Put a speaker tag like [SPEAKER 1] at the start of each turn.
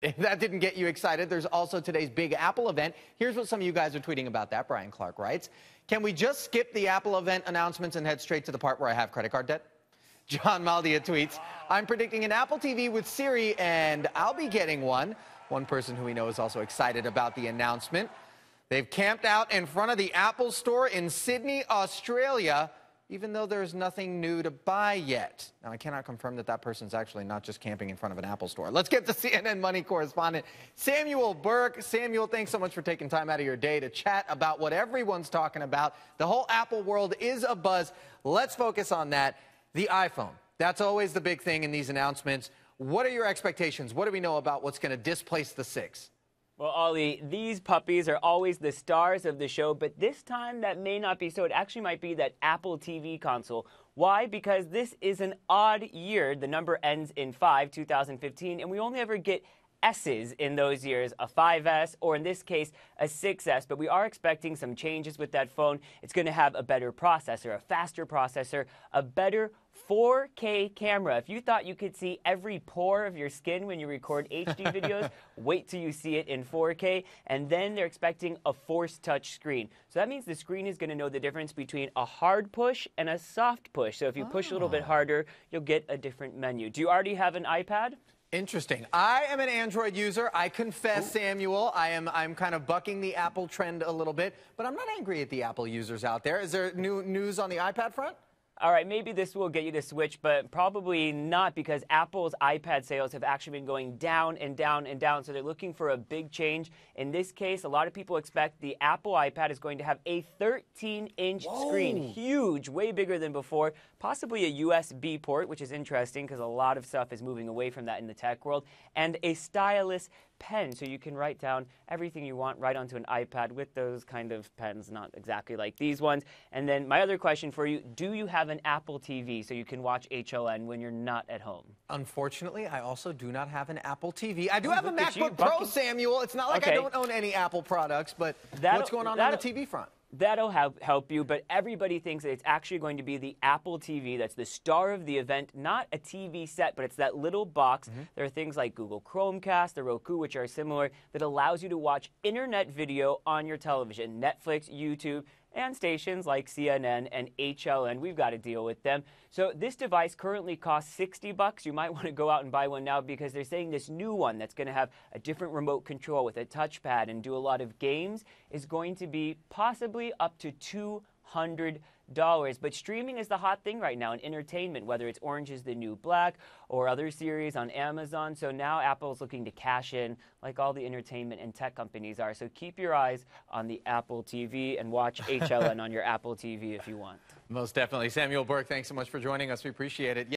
[SPEAKER 1] If that didn't get you excited, there's also today's big Apple event. Here's what some of you guys are tweeting about that. Brian Clark writes, can we just skip the Apple event announcements and head straight to the part where I have credit card debt? John Maldia tweets, I'm predicting an Apple TV with Siri, and I'll be getting one. One person who we know is also excited about the announcement. They've camped out in front of the Apple store in Sydney, Australia, even though there's nothing new to buy yet. Now, I cannot confirm that that person's actually not just camping in front of an Apple store. Let's get to CNN Money correspondent Samuel Burke. Samuel, thanks so much for taking time out of your day to chat about what everyone's talking about. The whole Apple world is abuzz. Let's focus on that. The iPhone. That's always the big thing in these announcements. What are your expectations? What do we know about what's going to displace the 6?
[SPEAKER 2] Well, Ollie, these puppies are always the stars of the show, but this time that may not be so. It actually might be that Apple TV console. Why? Because this is an odd year. The number ends in 5, 2015, and we only ever get S's in those years, a 5S, or in this case, a 6S. But we are expecting some changes with that phone. It's going to have a better processor, a faster processor, a better 4K camera. If you thought you could see every pore of your skin when you record HD videos, wait till you see it in 4K. And then they're expecting a Force Touch screen. So that means the screen is going to know the difference between a hard push and a soft push. So if you push a little bit harder, you'll get a different menu. Do you already have an iPad?
[SPEAKER 1] Interesting. I am an Android user. I confess, Samuel, I'm kind of bucking the Apple trend a little bit, but I'm not angry at the Apple users out there. Is there new news on the iPad front?
[SPEAKER 2] All right, maybe this will get you to switch, but probably not, because Apple's iPad sales have actually been going down and down and down, so they're looking for a big change. In this case, a lot of people expect the Apple iPad is going to have a 13-inch screen, huge, way bigger than before, possibly a USB port, which is interesting because a lot of stuff is moving away from that in the tech world, and a stylus pen, so you can write down everything you want right onto an iPad with those kind of pens, not exactly like these ones. And then my other question for you, do you have an Apple TV so you can watch HLN when you're not at home?
[SPEAKER 1] Unfortunately, I also do not have an Apple TV. I do have a MacBook Pro, Samuel. It's not like I don't own any Apple products, but what's going on the TV front?
[SPEAKER 2] That'll help you, but everybody thinks that it's actually going to be the Apple TV that's the star of the event, not a TV set, but it's that little box. There are things like Google Chromecast, the Roku, which are similar, that allows you to watch internet video on your television, Netflix, YouTube, and stations like CNN and HLN. We've got to deal with them. So this device currently costs $60. You might want to go out and buy one now, because they're saying this new one that's going to have a different remote control with a touchpad and do a lot of games is going to be possibly up to $200. But streaming is the hot thing right now in entertainment, whether it's Orange is the New Black or other series on Amazon. So now Apple's looking to cash in like all the entertainment and tech companies are. So keep your eyes on the Apple TV and watch HLN on your Apple TV if you want.
[SPEAKER 1] Most definitely. Samuel Burke, thanks so much for joining us. We appreciate it.